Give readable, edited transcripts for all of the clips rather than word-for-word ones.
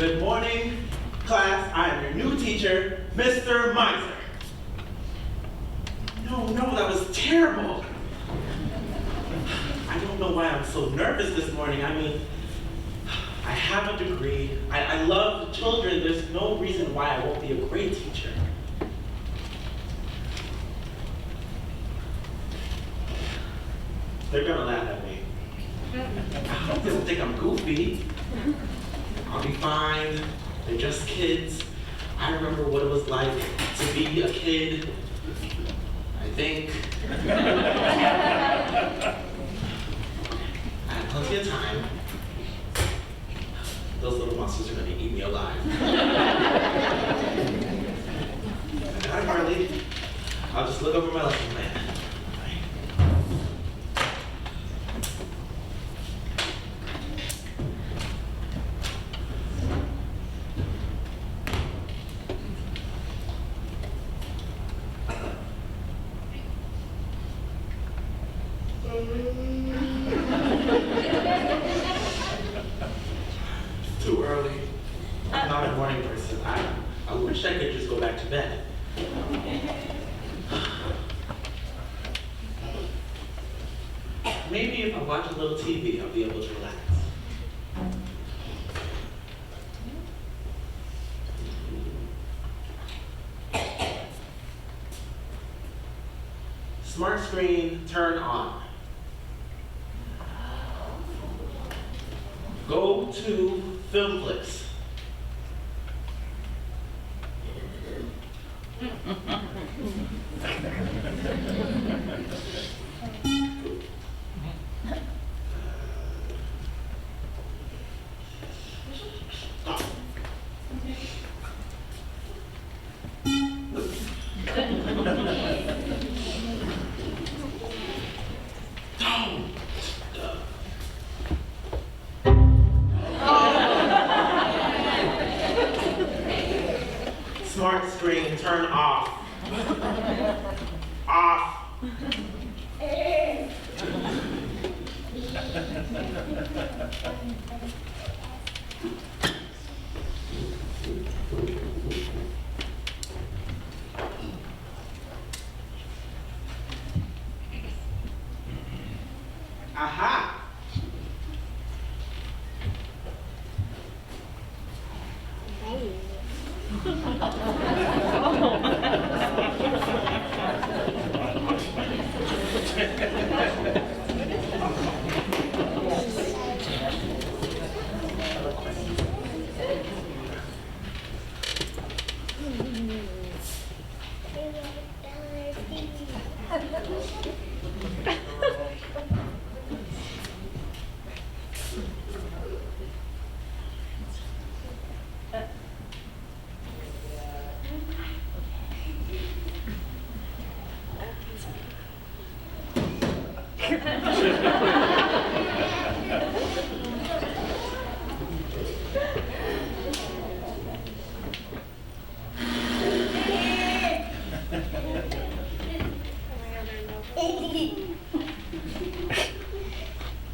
Good morning, class. I am your new teacher, Mr. Miser. No, that was terrible. I don't know why I'm so nervous this morning. I mean, I have a degree. I love children. There's no reason why I won't be a great teacher. They're gonna laugh at me. I hope they don't think I'm goofy. I'll be fine. They're just kids. I remember what it was like to be a kid. I think. I had plenty of time. Those little monsters are gonna eat me alive. Hi, Marley. I'll just look over my lesson plan. Too early. I'm not a morning person. I wish I could just go back to bed. Maybe if I watch a little TV, I'll be able to relax. Smart screen, turn on. Go to film clips. Smart screen, turn off. Off. Aha!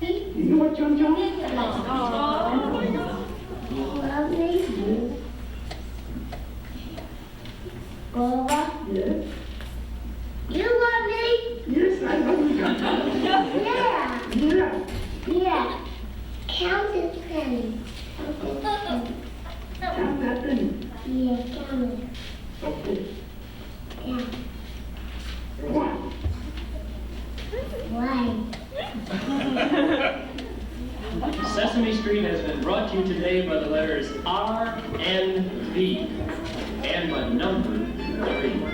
You know what, John? Love me. Baba? Yes? You love me? Yes, I love you, John. Yeah. Count this penny. Count that penny? Yeah, count it. Okay. Yeah. One. Sesame Street has been brought to you today by the letters R and V, and by number 3.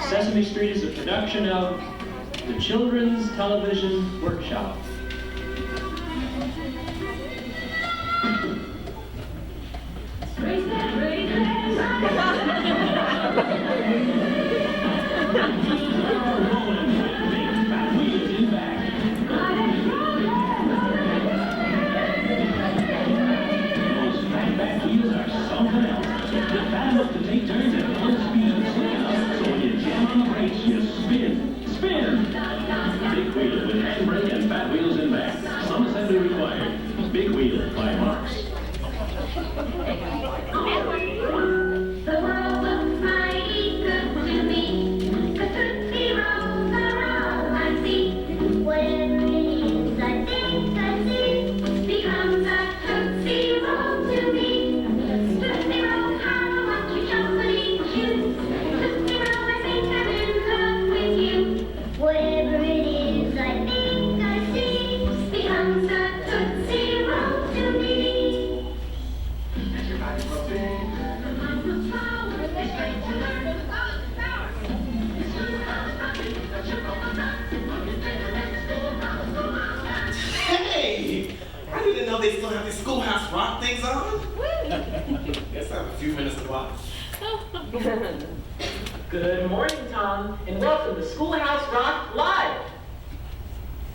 Sesame Street is a production of the Children's Television Workshop. Big wheels with handbrake and fat wheels know they still have these Schoolhouse Rock things on? Guess I have a few minutes to watch. Good morning, Tom, and welcome to Schoolhouse Rock Live.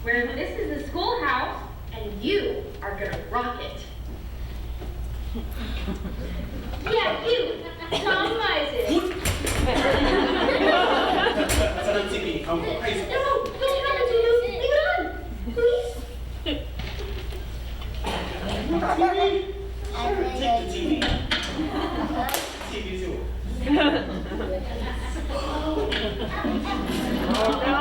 Where this is the schoolhouse, and you are gonna rock it. Yeah, you, Tom Myers. That's on TV. I'm crazy. No, don't have to do. Leave it on, please. TV? Sure, take the TV. TV's yours. Oh no!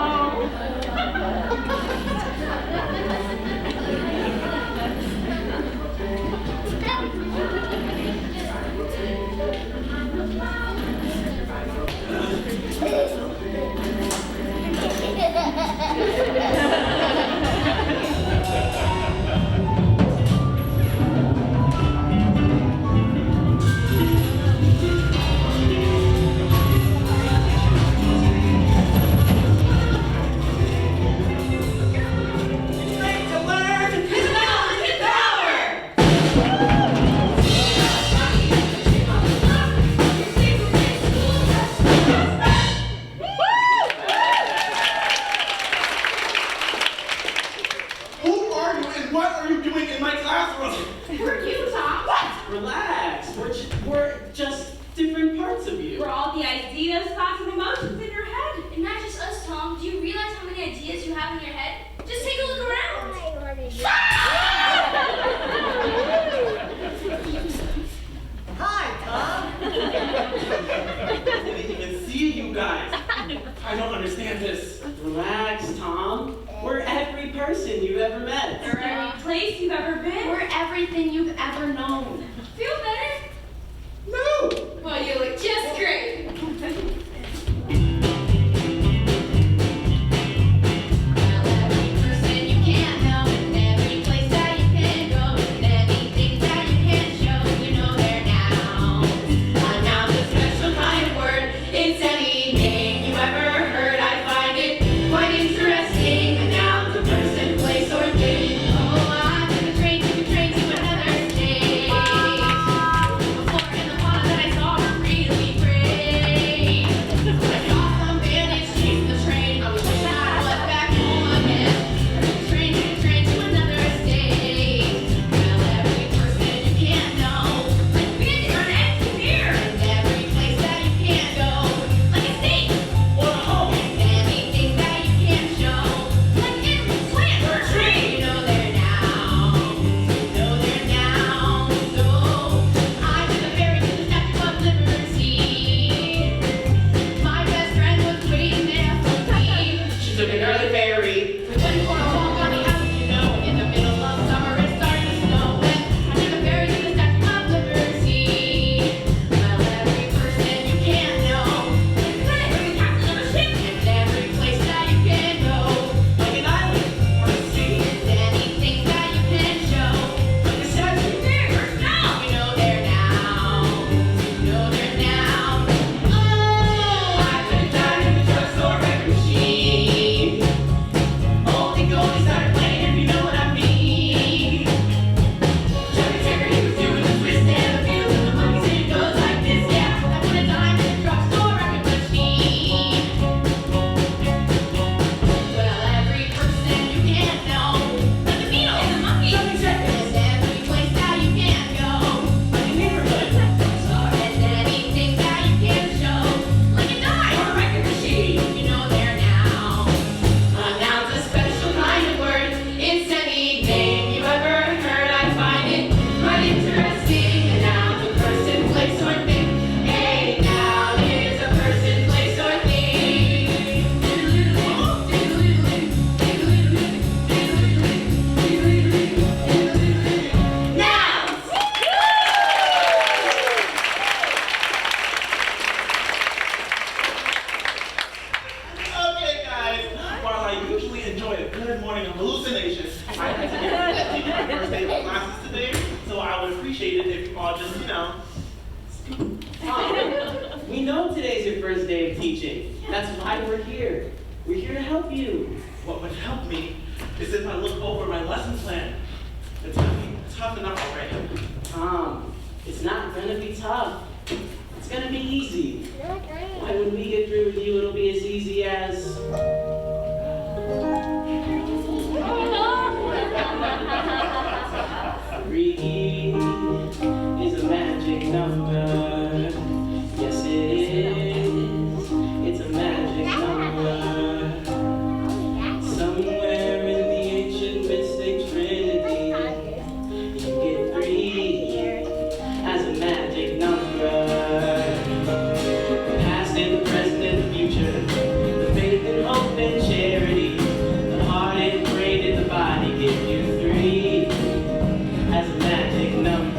We're just different parts of you. We're all the ideas, thoughts, and emotions in your head. And not just us, Tom. Do you realize how many ideas you have in your head? Just take a look around. Hi, Tom. I didn't even see you guys. I don't understand this. Relax, Tom. We're every person you've ever met. We're every place you've ever been. We're everything you've ever known. Feel better? No. Well, you look just great. We know today's your first day of teaching. That's why we're here. We're here to help you. What would help me is if I look over my lesson plan. It's got me tough enough already. Tom, it's not gonna be tough. It's gonna be easy. Why, when we get through with you, it'll be as easy as... 3 is a magic number. Yes, it is. It's a magic number. Somewhere in the ancient mystic trinity, you get 3 as a magic number. The past and the present and the future, the faith and hope and charity, the heart and brain and the body give you 3 as a magic number.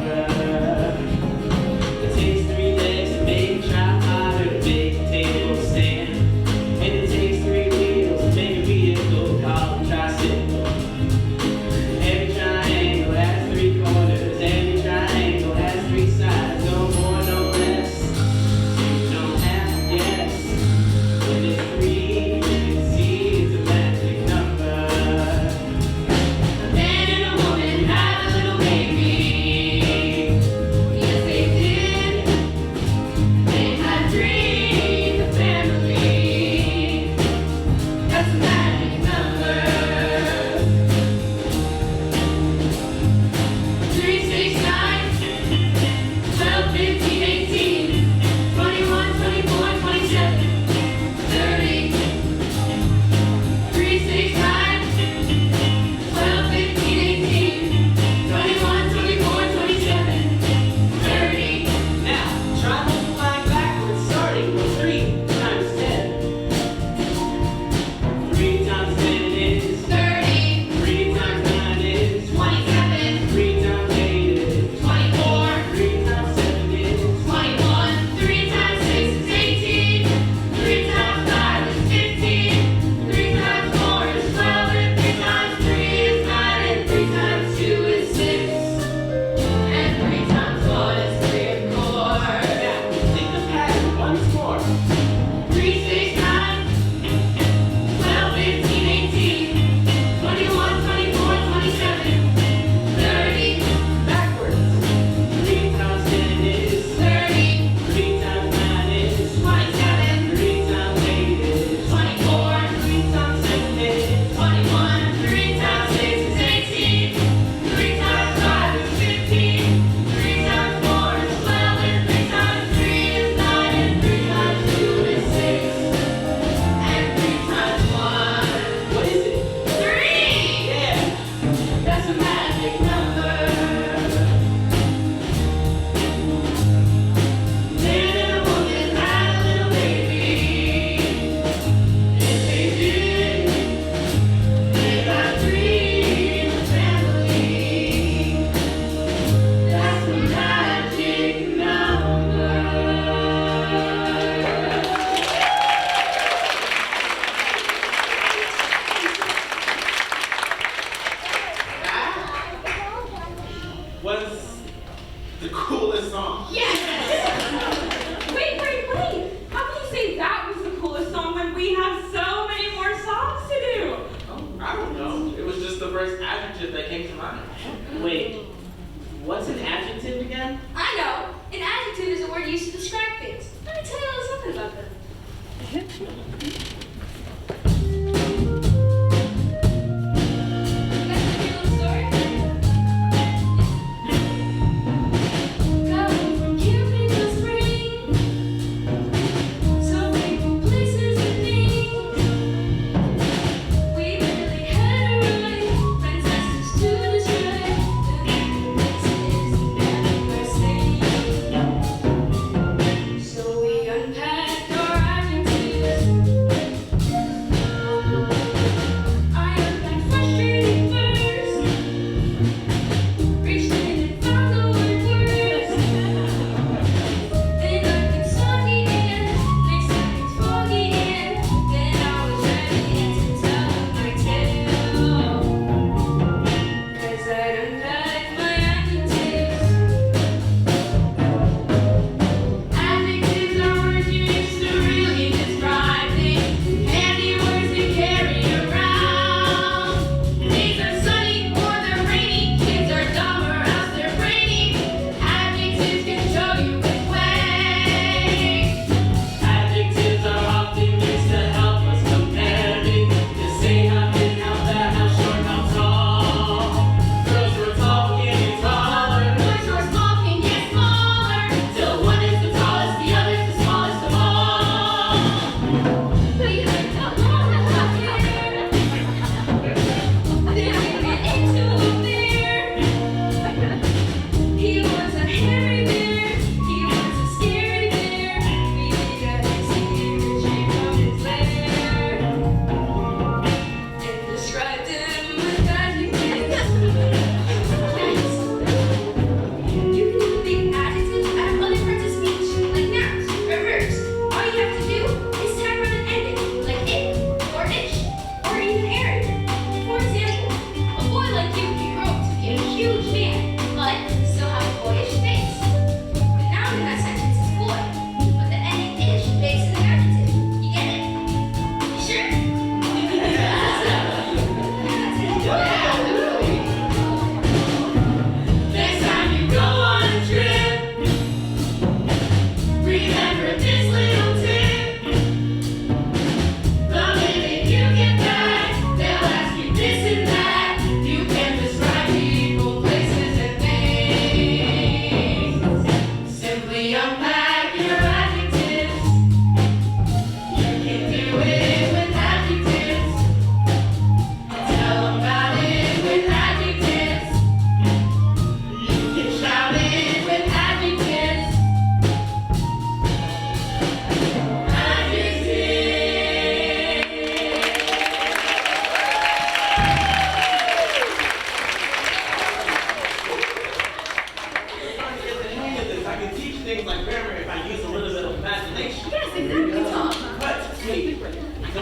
It takes 3 legs to make a tripod or to make a table stand. And it takes 3 wheels to make a vehicle called a tricycle. Every triangle has 3 corners. Every triangle has 3 sides. No more, no less. You don't have to guess. When it's 3, you can see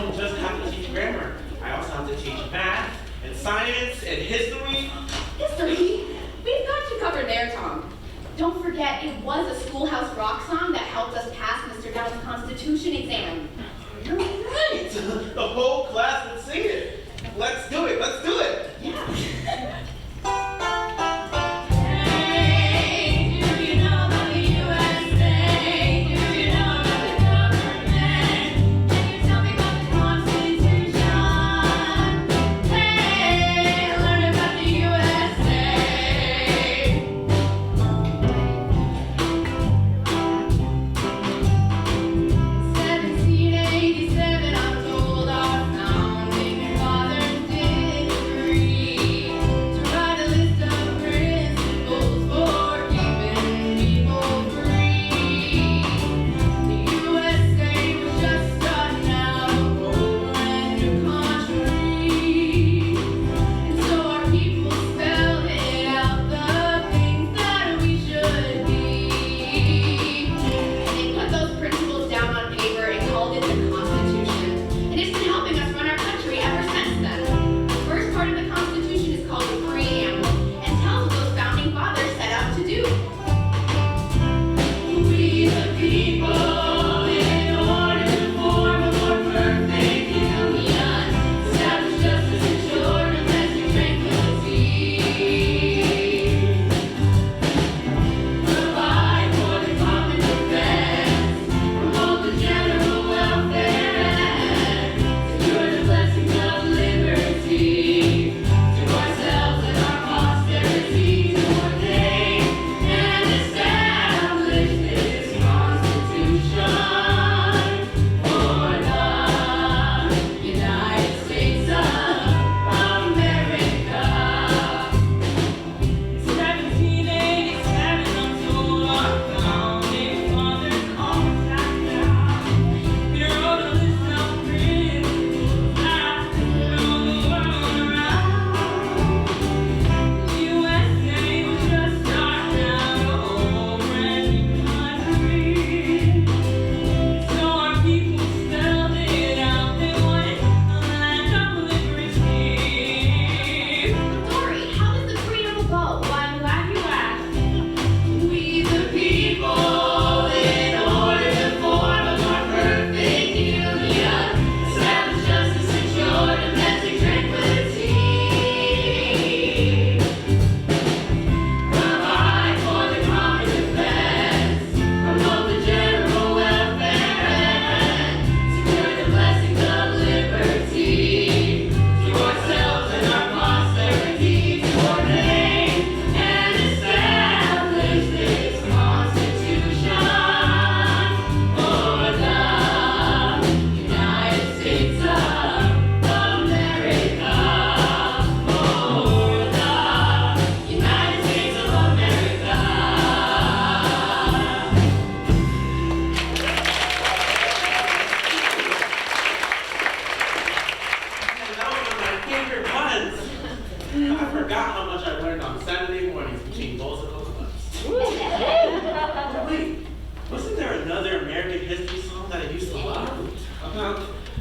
don't just have to teach grammar. I also have to teach math and science and history. History? We've got you covered there, Tom. Don't forget, it was a Schoolhouse Rock song that helped us pass Mr. Dowd's Constitution exam. You're right. The whole class would sing it. Let's do it. Let's do it. Yeah.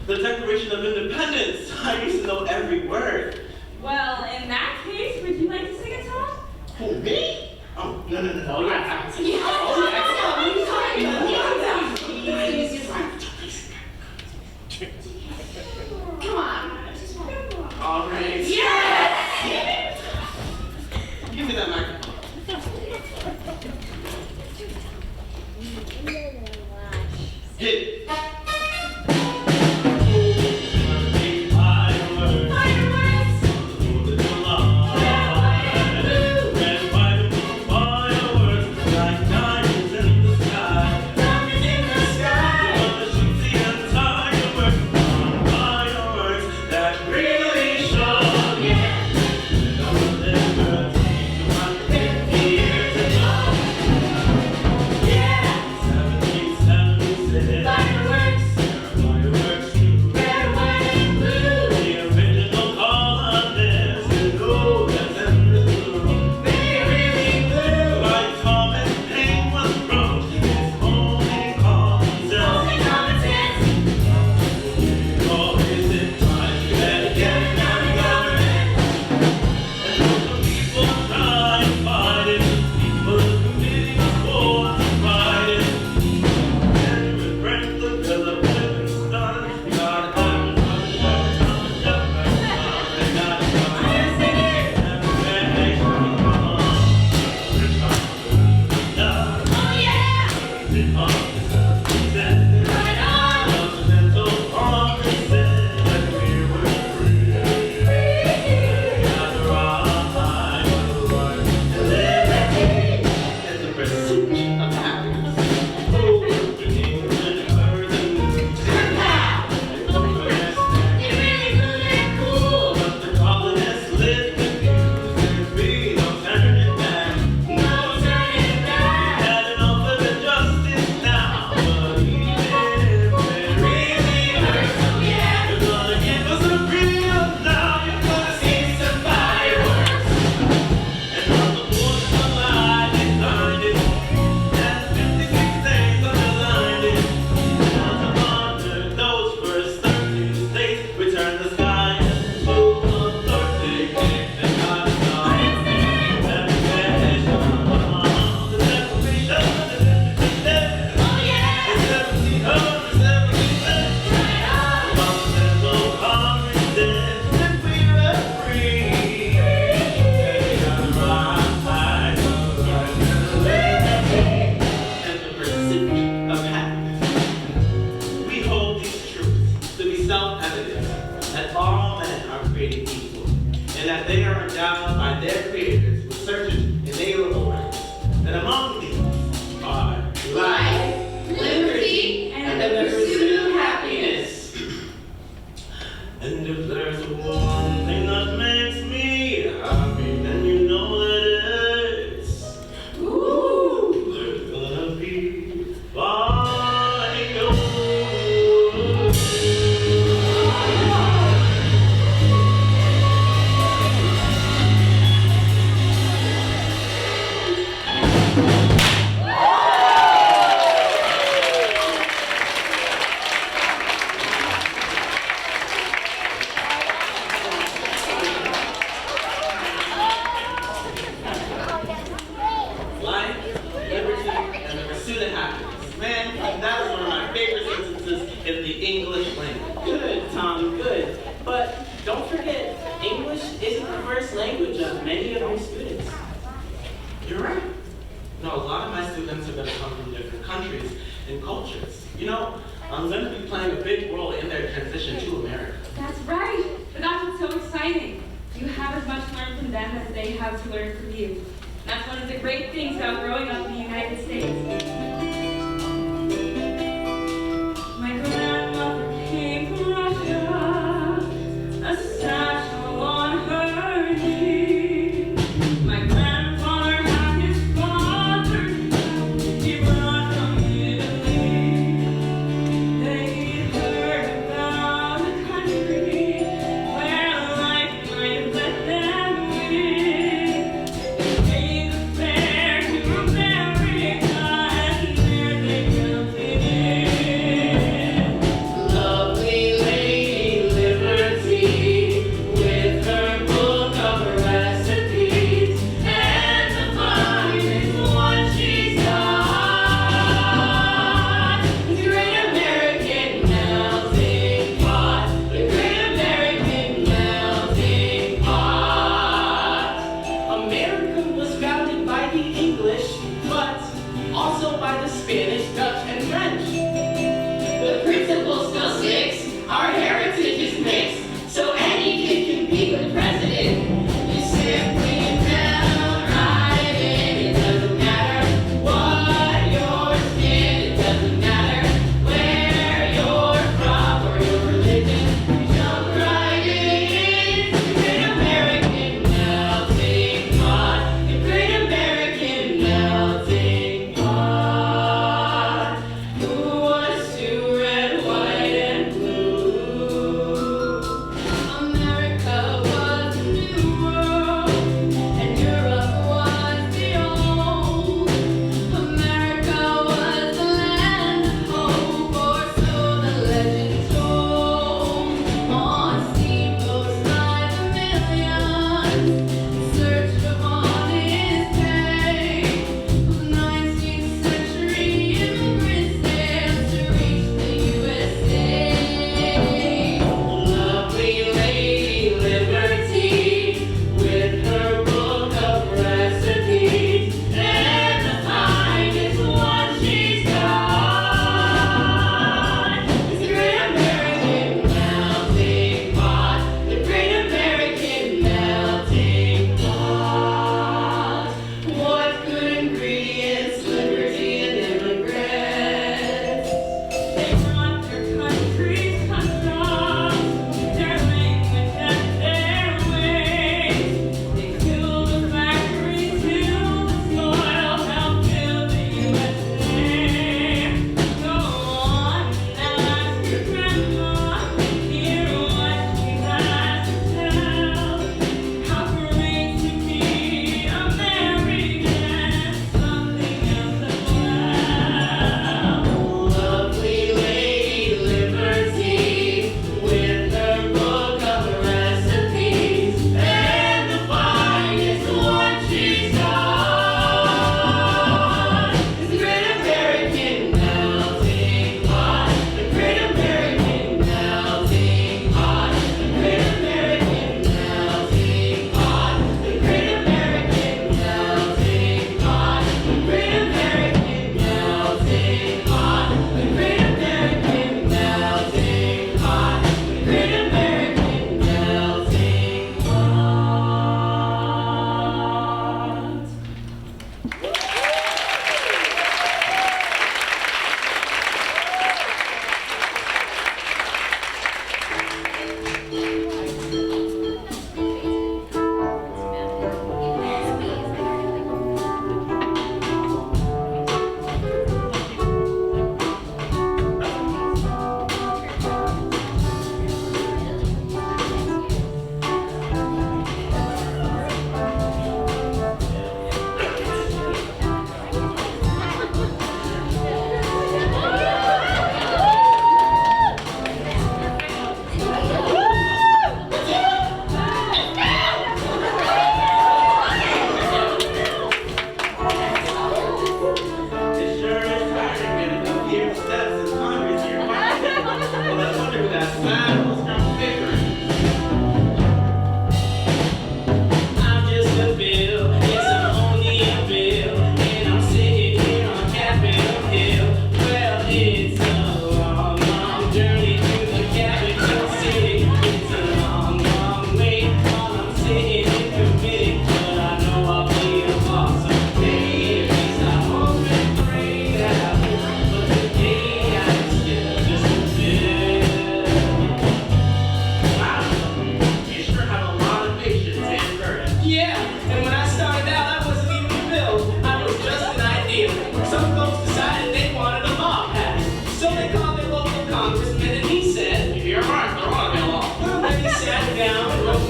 The Declaration of Independence. I used to know every word. Well, in that case, would you like to sing a song? Who, me? Oh, no. Oh, yeah. Come on. All right. Yes! Give me that microphone. Hit it. Bye. creating people, and that they are endowed by their creators with certain inalienable rights. And among these are life, liberty, and the pursuit of happiness. And if there's one thing that makes me happy, then you know that it's there's gonna be fire. Life, liberty, and the pursuit of happiness. Man, that was one of my favorite sentences in the English language. Good, Tom, good. But don't forget, English isn't the first language of many of your students. You're right. No, a lot of my students are going to come from different countries and cultures. You know, I'm going to be playing a big role in their transition to America. That's right. But that's what's so exciting. You have as much to learn from them as they have to learn from you. That's one of the great things about growing up in the United States. My grandmother came from Russia, a satchel on her knee. My grandfather had his father's house, he brought from Italy. They heard about a country where life might let them win. They paid the fare to America, and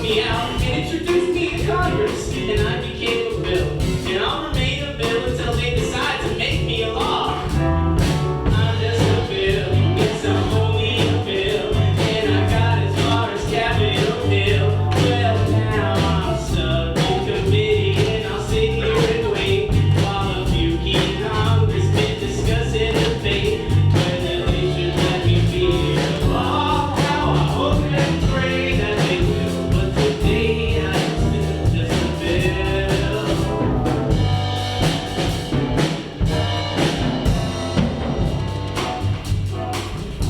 me out and introduced me to Congress, and I became a bill. And I'll remain a bill until they decide to make me a law. I'm just a bill, yes, I'm only a bill, and I got as far as Capitol Hill. Well, now I'm stuck in committee, and I'll sit here and wait while a few key congressmen discuss and debate whether they should let me be here. Oh, how I hope and pray that they will, but today I'm still just a bill.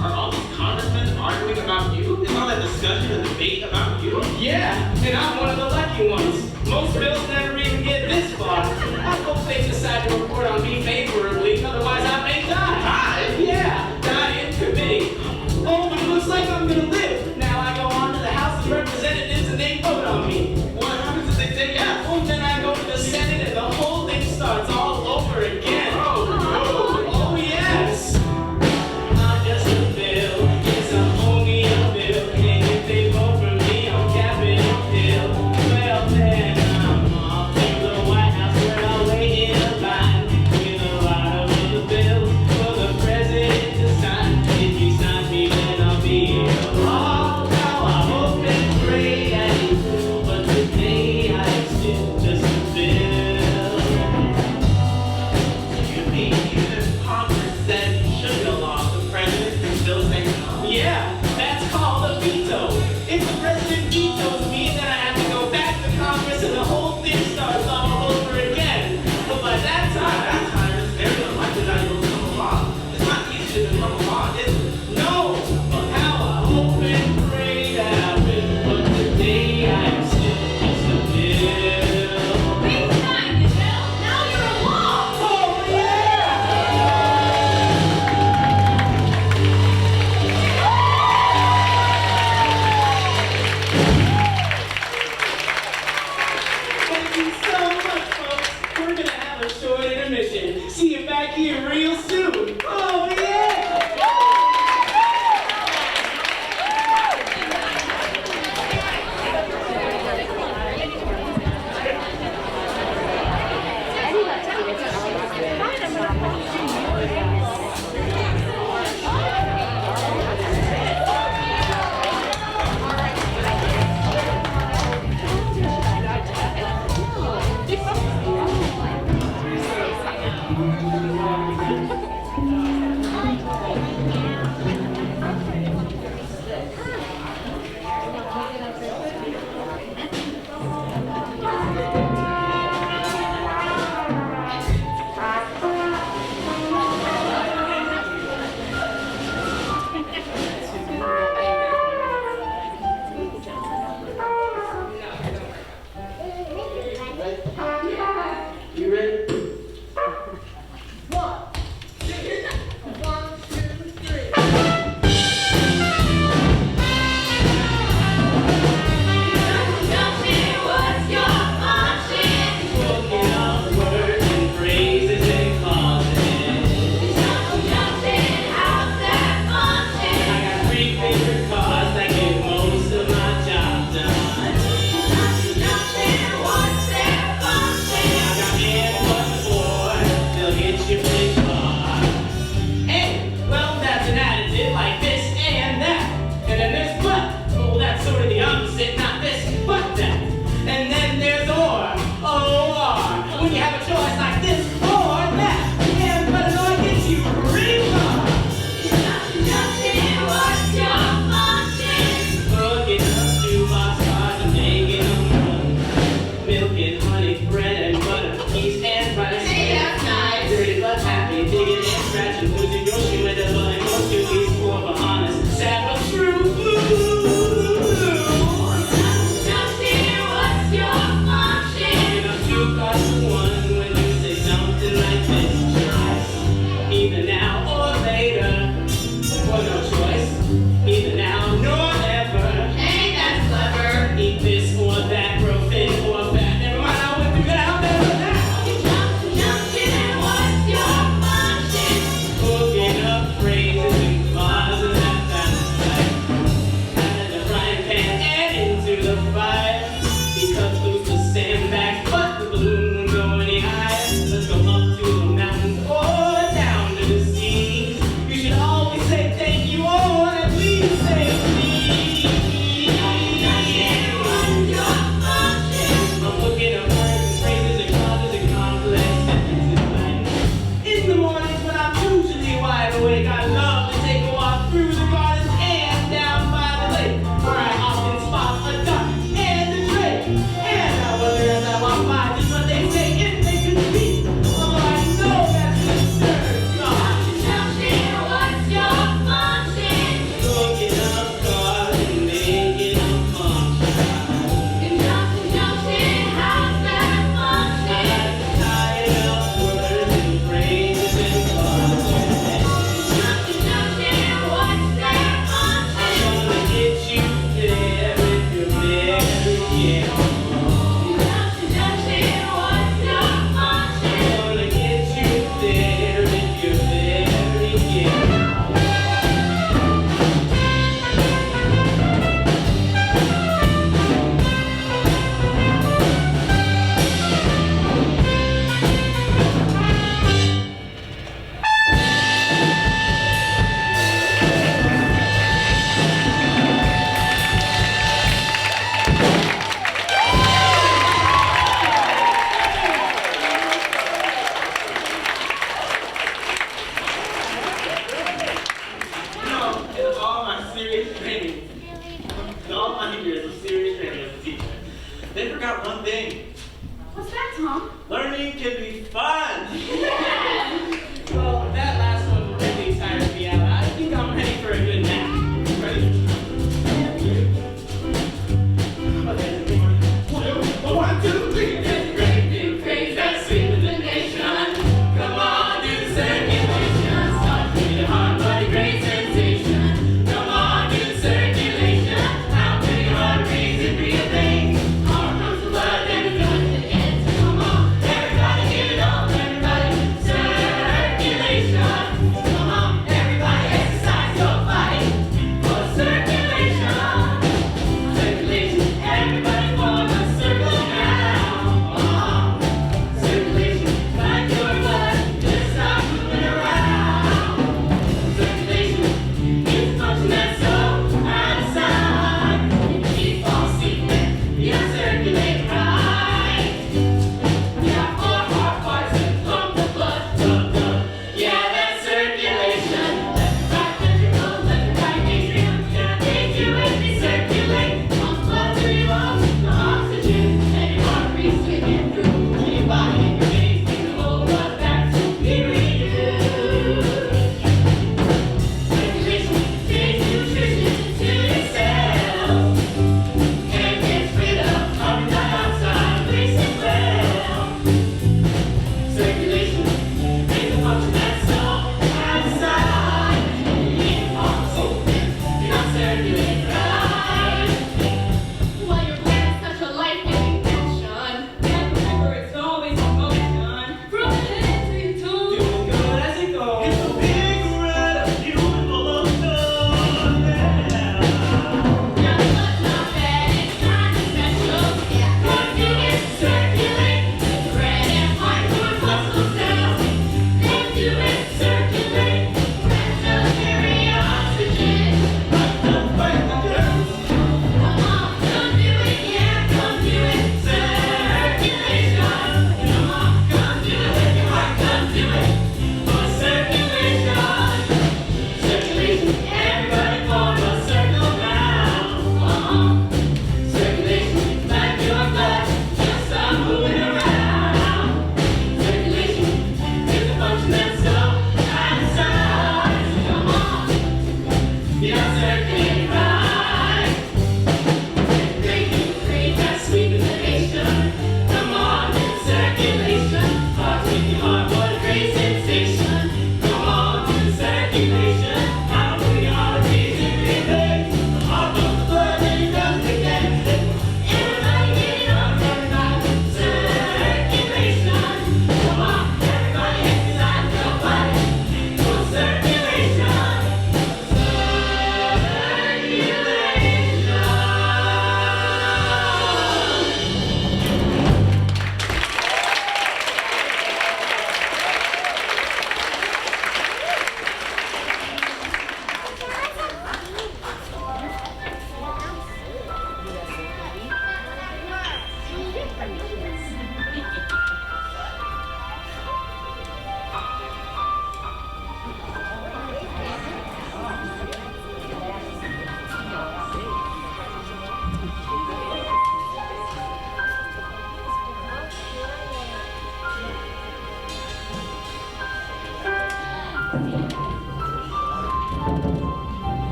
Are all these congressmen arguing about you? Is all that discussion and debate about you? Yeah, and I'm one of the lucky ones. Most bills never even get this far. I hope they decide to report on me favorably, otherwise I may die. Die? Yeah, die in committee. Oh, but it looks like I'm gonna live. Now I go on to the House of Representatives and they vote on me. What happens if they say yes? Oh, then I go to the Senate and the whole thing starts all over again. Oh, no. Oh, yes. I'm just a bill. Yes, I'm only a bill. And if they vote for me on Capitol Hill, well, then I'm off to the White House where I'll wait in a line with a to the fire. He cuts loose the sandbags, but the balloon won't go any higher. Let's go up to the mountains or down to the sea. You should always say thank you, or at least say please. I'm looking at words and phrases and clauses and complex sentences like, in the mornings when I'm usually wide awake, I love to take a walk through the gardens and down by the lake, where I often spot a duck and a drake. And I wonder as I walk by just what they say if they could speak. Although I know that's absurd, God. Looking up cars and making them function. Tired of words and phrases and clauses. I'm gonna get you there if you're there again. I'm gonna get you there if you're there again. In all my serious training, in all my years of serious training as a teacher, they forgot one thing. What's that, Tom? Learning can be fun. Well, that last one really tired me out. I think I'm ready for a good nap. Ready? Okay, one, two, three. There's a great big craze that's sweeping the nation. Come on, do the circulation. Start beating hard, but a great sensation. Come on, do the circulation. How big your arteries and real things. Heart pumps the blood and the blood begins. Come on, everybody get it on, everybody. Circulation.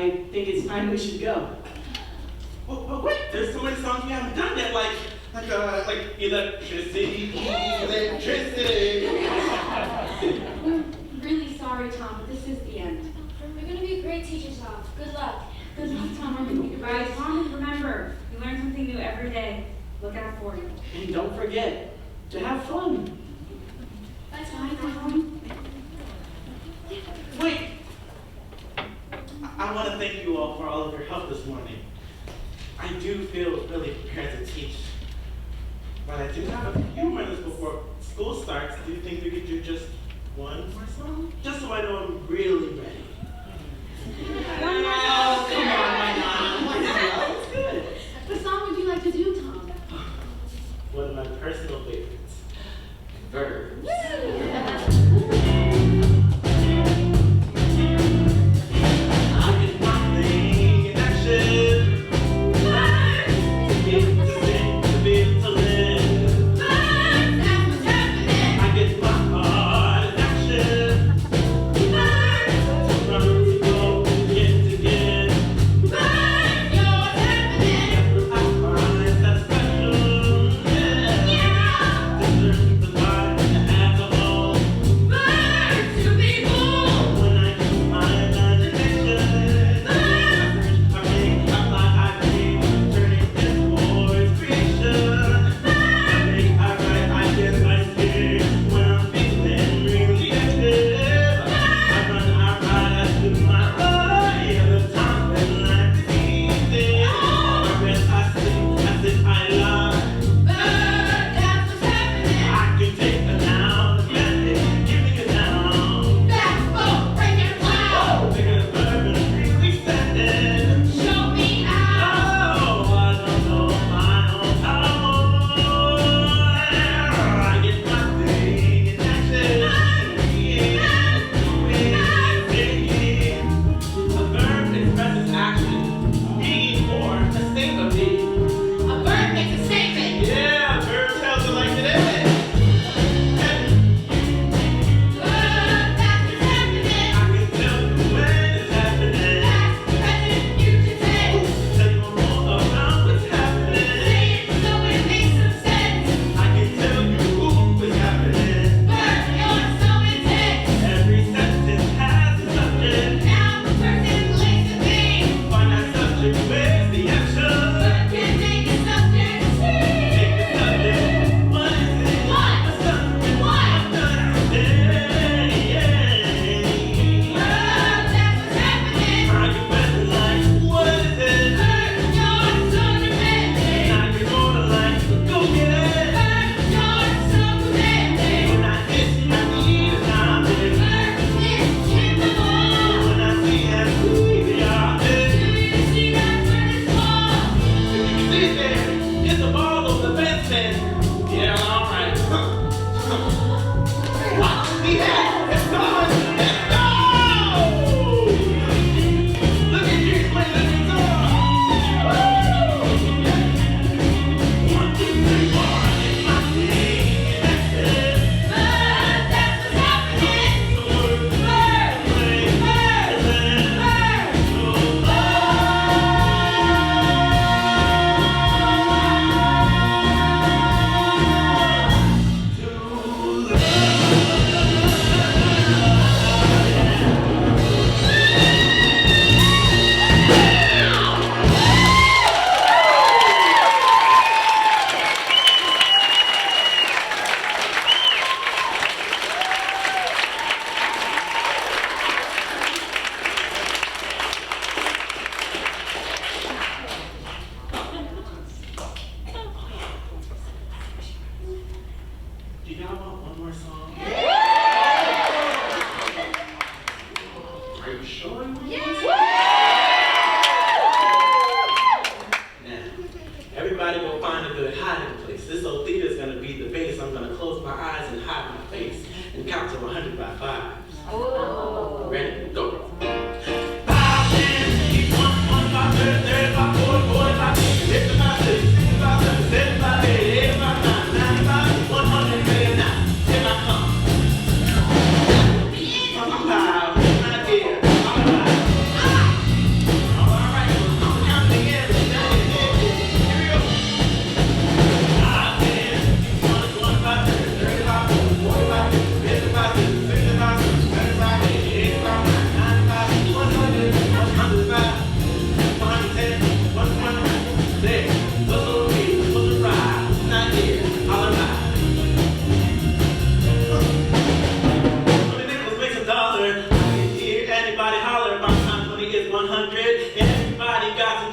I think it's time we should go. Well, wait, there's so many songs we haven't done yet, like electricity, electricity. We're really sorry, Tom, but this is the end. You're gonna be a great teacher, Tom. Good luck. Good luck, Tom. Goodbye, Tom. Remember, you learn something new every day. Look out for it. And don't forget to have fun. Bye, Bye, Tom. Tom. Wait! I want to thank you all for all of your help this morning. I do feel really prepared to teach. But I do have a few minutes before school starts. Do you think we could do just one more song? Just so I know I'm really ready. Oh, come on, why not? It's good. What song would you like to do, Tom? One of my personal favorites. Verbs. I get my thing in action. To sing, to be, to live. I get my heart in action. To run, to go, to get together.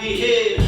we hit